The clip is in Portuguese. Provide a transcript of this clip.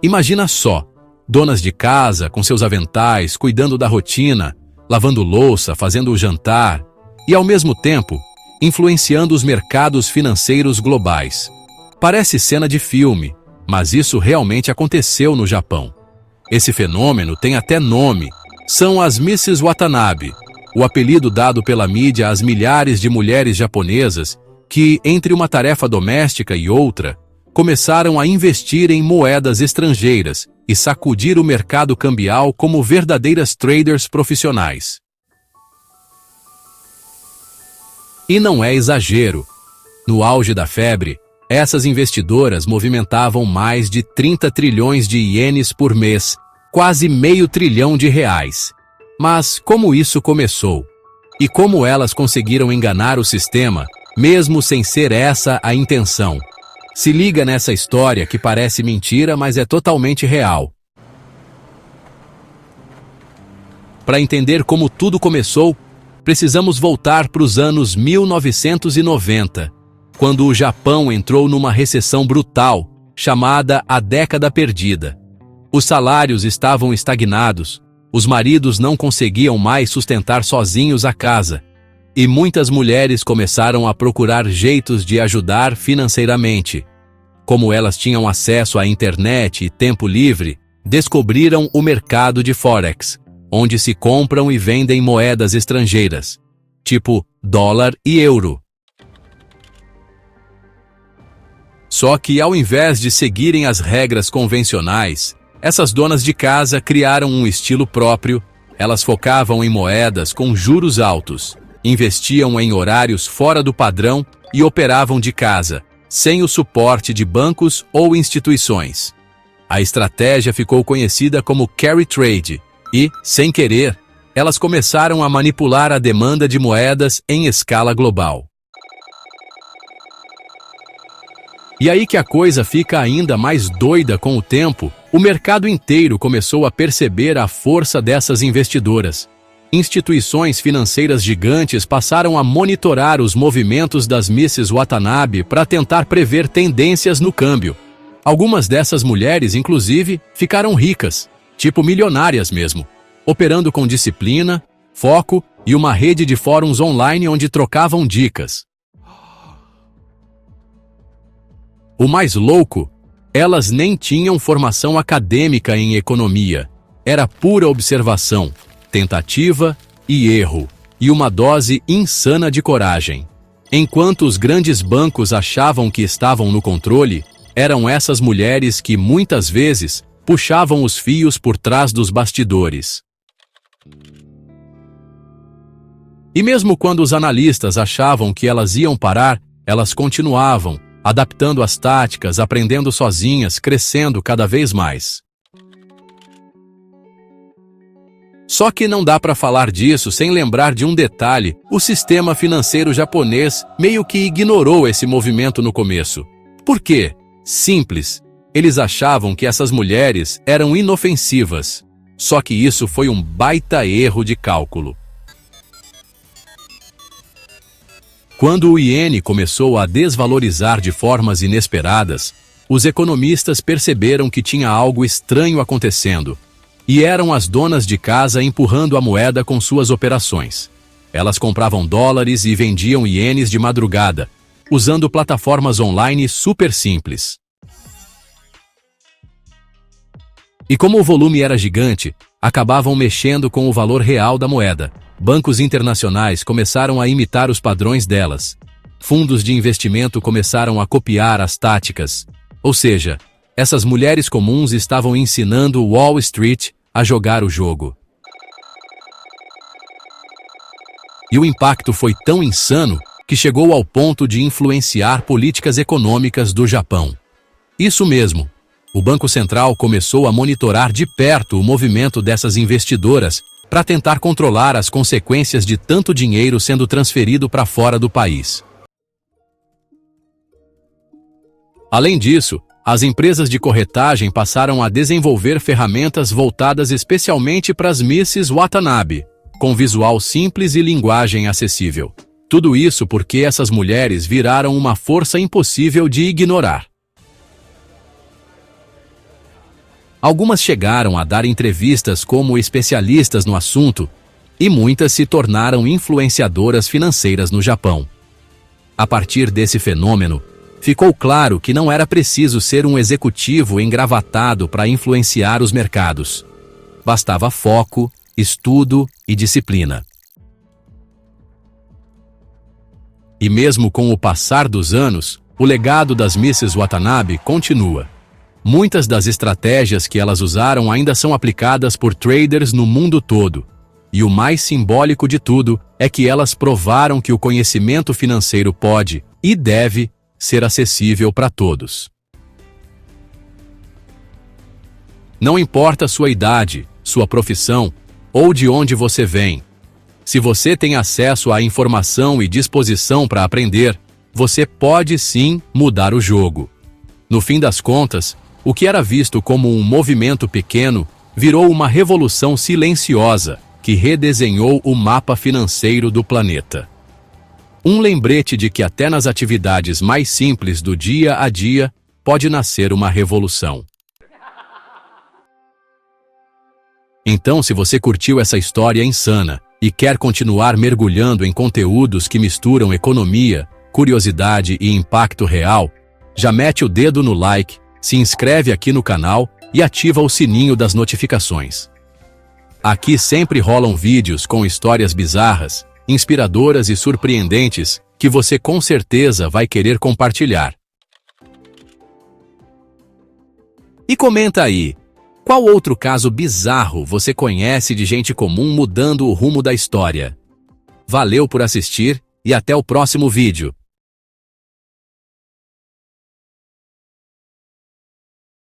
Imagina só, donas de casa com seus aventais, cuidando da rotina, lavando louça, fazendo o jantar e, ao mesmo tempo, influenciando os mercados financeiros globais. Parece cena de filme, mas isso realmente aconteceu no Japão. Esse fenômeno tem até nome. São as Mrs. Watanabe, o apelido dado pela mídia às milhares de mulheres japonesas que, entre uma tarefa doméstica e outra, começaram a investir em moedas estrangeiras e sacudir o mercado cambial como verdadeiras traders profissionais. E não é exagero. No auge da febre, essas investidoras movimentavam mais de 30 trilhões de ienes por mês, quase R$500 bilhão. Mas como isso começou? E como elas conseguiram enganar o sistema, mesmo sem ser essa a intenção? Se liga nessa história que parece mentira, mas é totalmente real. Para entender como tudo começou, precisamos voltar para os anos 1990, quando o Japão entrou numa recessão brutal, chamada a Década Perdida. Os salários estavam estagnados, os maridos não conseguiam mais sustentar sozinhos a casa, e muitas mulheres começaram a procurar jeitos de ajudar financeiramente. Como elas tinham acesso à internet e tempo livre, descobriram o mercado de Forex, onde se compram e vendem moedas estrangeiras, tipo dólar e euro. Só que ao invés de seguirem as regras convencionais, essas donas de casa criaram um estilo próprio. Elas focavam em moedas com juros altos, investiam em horários fora do padrão e operavam de casa, sem o suporte de bancos ou instituições. A estratégia ficou conhecida como carry trade e, sem querer, elas começaram a manipular a demanda de moedas em escala global. E aí que a coisa fica ainda mais doida com o tempo. O mercado inteiro começou a perceber a força dessas investidoras. Instituições financeiras gigantes passaram a monitorar os movimentos das Mrs. Watanabe para tentar prever tendências no câmbio. Algumas dessas mulheres, inclusive, ficaram ricas, tipo milionárias mesmo, operando com disciplina, foco e uma rede de fóruns online onde trocavam dicas. O mais louco, elas nem tinham formação acadêmica em economia. Era pura observação, tentativa e erro, e uma dose insana de coragem. Enquanto os grandes bancos achavam que estavam no controle, eram essas mulheres que, muitas vezes, puxavam os fios por trás dos bastidores. E mesmo quando os analistas achavam que elas iam parar, elas continuavam, adaptando as táticas, aprendendo sozinhas, crescendo cada vez mais. Só que não dá para falar disso sem lembrar de um detalhe: o sistema financeiro japonês meio que ignorou esse movimento no começo. Por quê? Simples. Eles achavam que essas mulheres eram inofensivas. Só que isso foi um baita erro de cálculo. Quando o iene começou a desvalorizar de formas inesperadas, os economistas perceberam que tinha algo estranho acontecendo. E eram as donas de casa empurrando a moeda com suas operações. Elas compravam dólares e vendiam ienes de madrugada, usando plataformas online super simples. E como o volume era gigante, acabavam mexendo com o valor real da moeda. Bancos internacionais começaram a imitar os padrões delas. Fundos de investimento começaram a copiar as táticas. Ou seja, essas mulheres comuns estavam ensinando Wall Street a jogar o jogo. E o impacto foi tão insano que chegou ao ponto de influenciar políticas econômicas do Japão. Isso mesmo, o Banco Central começou a monitorar de perto o movimento dessas investidoras para tentar controlar as consequências de tanto dinheiro sendo transferido para fora do país. Além disso, as empresas de corretagem passaram a desenvolver ferramentas voltadas especialmente para as Mrs. Watanabe, com visual simples e linguagem acessível. Tudo isso porque essas mulheres viraram uma força impossível de ignorar. Algumas chegaram a dar entrevistas como especialistas no assunto e muitas se tornaram influenciadoras financeiras no Japão. A partir desse fenômeno, ficou claro que não era preciso ser um executivo engravatado para influenciar os mercados. Bastava foco, estudo e disciplina. E mesmo com o passar dos anos, o legado das Mrs. Watanabe continua. Muitas das estratégias que elas usaram ainda são aplicadas por traders no mundo todo. E o mais simbólico de tudo é que elas provaram que o conhecimento financeiro pode e deve ser acessível para todos. Não importa sua idade, sua profissão ou de onde você vem. Se você tem acesso à informação e disposição para aprender, você pode sim mudar o jogo. No fim das contas, o que era visto como um movimento pequeno virou uma revolução silenciosa que redesenhou o mapa financeiro do planeta. Um lembrete de que até nas atividades mais simples do dia a dia pode nascer uma revolução. Então, se você curtiu essa história insana e quer continuar mergulhando em conteúdos que misturam economia, curiosidade e impacto real, já mete o dedo no like, se inscreve aqui no canal e ativa o sininho das notificações. Aqui sempre rolam vídeos com histórias bizarras, inspiradoras e surpreendentes que você com certeza vai querer compartilhar. E comenta aí, qual outro caso bizarro você conhece de gente comum mudando o rumo da história? Valeu por assistir e até o próximo vídeo.